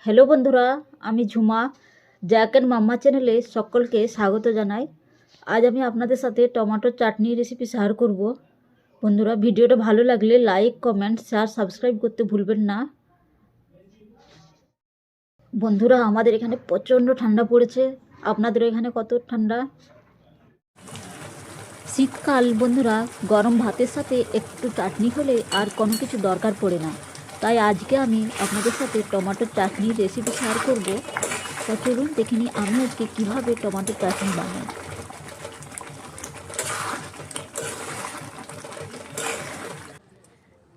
Hello বন্ধুরা, আমি Jhuma. Jack and মাম্মা চ্যানেলে সকলকে স্বাগত জানাই। আজ আমি আপনাদের সাথে টমেটোর চাটনি রেসিপি শেয়ার করব। বন্ধুরা, ভিডিওটা ভালো লাগলে লাইক, কমেন্ট, শেয়ার, সাবস্ক্রাইব করতে ভুলবেন না। বন্ধুরা, আমাদের এখানে প্রচণ্ড ঠান্ডা পড়েছে। আপনাদের এখানে কত ঠান্ডা? শীতকাল বন্ধুরা, গরম ভাতের সাথে একটু চাটনি হলে আর কোনো কিছু দরকার পড়ে না। তাই আজকে আমি আপনাদের সাথে টমেটোর চাটনির রেসিপি শেয়ার করব। তা চলুন দেখে নিই আমি আজকে কীভাবে টমেটোর চাটনি বানাই।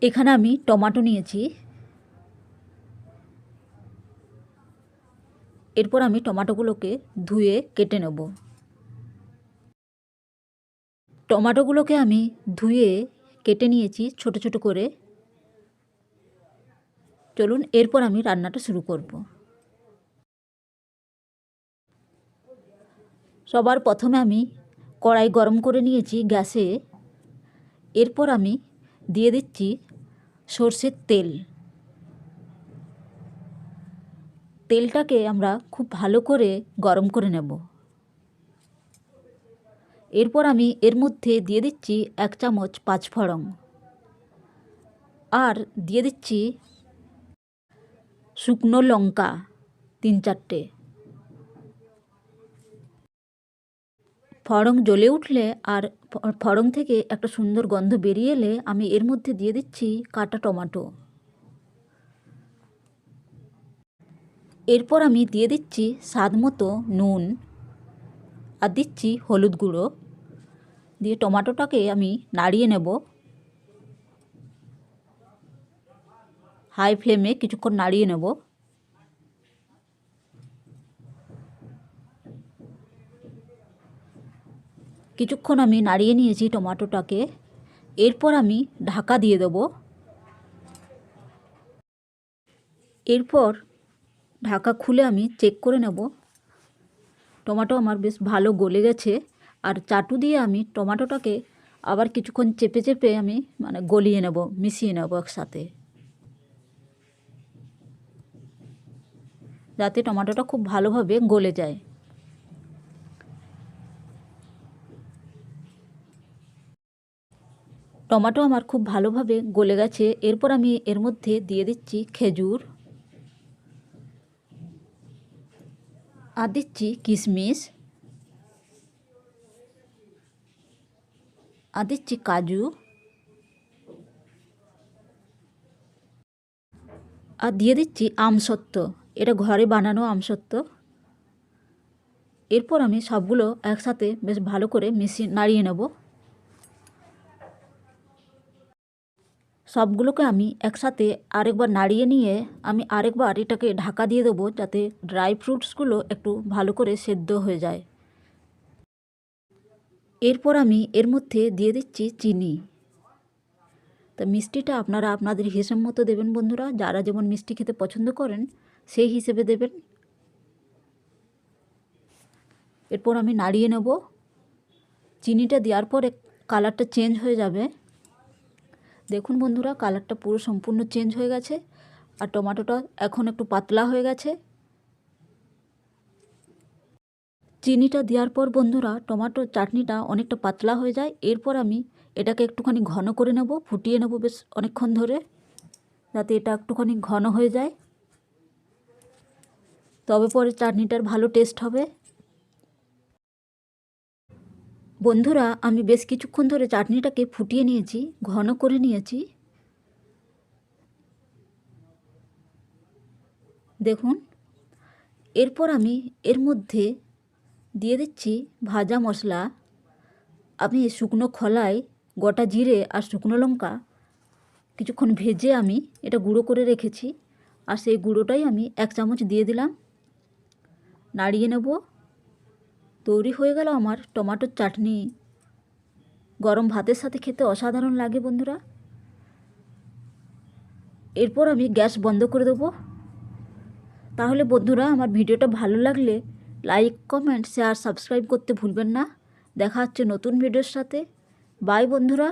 এখানে আমি টমেটো নিয়েছি। এরপর আমি টমেটোগুলোকে ধুয়ে কেটে নেব। টমেটোগুলোকে আমি ধুয়ে কেটে নিয়েছি ছোট ছোট করে। চলুন এরপর আমি রান্নাটা শুরু করব। সবার প্রথমে আমি কড়াই গরম করে নিয়েছি গ্যাসে। এরপর আমি দিয়ে দিচ্ছি সর্ষের তেল। তেলটাকে আমরা খুব ভালো করে গরম করে নেব। এরপর আমি এর মধ্যে দিয়ে দিচ্ছি 1 চামচ পাঁচফোড়ন আর দিয়ে দিচ্ছি শুকনো লঙ্কা 3-4টে। ফোড়ন জ্বলে উঠলে আর ফোড়ন থেকে একটা সুন্দর গন্ধ বেরিয়ে এলে আমি এর মধ্যে দিয়ে দিচ্ছি কাটা টমেটো। এরপর আমি দিয়ে দিচ্ছি স্বাদ মতো নুন আর দিচ্ছি হলুদ গুঁড়ো দিয়ে টমেটোটাকে আমি নাড়িয়ে নেব। হাই ফ্লেমে কিছুক্ষণ নাড়িয়ে নেব। কিছুক্ষণ আমি নাড়িয়ে নিয়েছি টমেটোটাকে। এরপর আমি ঢাকা দিয়ে দেব। এরপর ঢাকা খুলে আমি চেক করে নেব। টমেটো আমার বেশ ভালো গলে গেছে। আর চাটু দিয়ে আমি টমেটোটাকে আবার কিছুক্ষণ চেপে চেপে আমি গলিয়ে নেব, মিশিয়ে নেব একসাথে, যাতে টমেটোটা খুব ভালোভাবে গলে যায়। টমেটো আমার খুব ভালোভাবে গলে গেছে। এরপর আমি এর মধ্যে দিয়ে দিচ্ছি খেজুর আর দিচ্ছি কিশমিশ আর দিচ্ছি কাজু আর দিয়ে দিচ্ছি আমসত্ত্ব। এটা ঘরে বানানো আমসত্ত্ব। এরপর আমি সবগুলো একসাথে বেশ ভালো করে মিশিয়ে নাড়িয়ে নেব। সবগুলোকে আমি একসাথে আরেকবার নাড়িয়ে নিয়ে আমি আরেকবার এটাকে ঢাকা দিয়ে দেবো, যাতে ড্রাই ফ্রুটসগুলো একটু ভালো করে সেদ্ধ হয়ে যায়। এরপর আমি এর মধ্যে দিয়ে দিচ্ছি চিনি। তা মিষ্টিটা আপনারা আপনাদের হিসাব মতো দেবেন বন্ধুরা, যারা যেমন মিষ্টি খেতে পছন্দ করেন সেই হিসেবে দেবেন। এরপর আমি নাড়িয়ে নেব। চিনিটা দেওয়ার পরে কালারটা চেঞ্জ হয়ে যাবে। দেখুন বন্ধুরা, কালারটা পুরো সম্পূর্ণ চেঞ্জ হয়ে গেছে আর টমেটোটা এখন একটু পাতলা হয়ে গেছে। চিনিটা দেওয়ার পর বন্ধুরা টমেটোর চাটনিটা অনেকটা পাতলা হয়ে যায়। এরপর আমি এটাকে একটুখানি ঘন করে নেব, ফুটিয়ে নেব বেশ অনেকক্ষণ ধরে, যাতে এটা একটুখানি ঘন হয়ে যায়। তবে পরে চাটনিটার ভালো টেস্ট হবে। বন্ধুরা, আমি বেশ কিছুক্ষণ ধরে চাটনিটাকে ফুটিয়ে নিয়েছি, ঘন করে নিয়েছি। দেখুন, এরপর আমি এর মধ্যে দিয়ে দিচ্ছি ভাজা মশলা। আমি শুকনো খোলায় গোটা জিরে আর শুকনো লঙ্কা কিছুক্ষণ ভেজে আমি এটা গুঁড়ো করে রেখেছি, আর সেই গুঁড়োটাই আমি 1 চামচ দিয়ে দিলাম। নাড়িয়ে নেব। তৈরি হয়ে গেল আমার টমেটোর চাটনি। গরম ভাতের সাথে খেতে অসাধারণ লাগে বন্ধুরা। এরপর আমি গ্যাস বন্ধ করে দেবো। তাহলে বন্ধুরা, আমার ভিডিওটা ভালো লাগলে লাইক, কমেন্ট, শেয়ার, সাবস্ক্রাইব করতে ভুলবেন না। দেখা হচ্ছে নতুন ভিডিওর সাথে। বাই বন্ধুরা।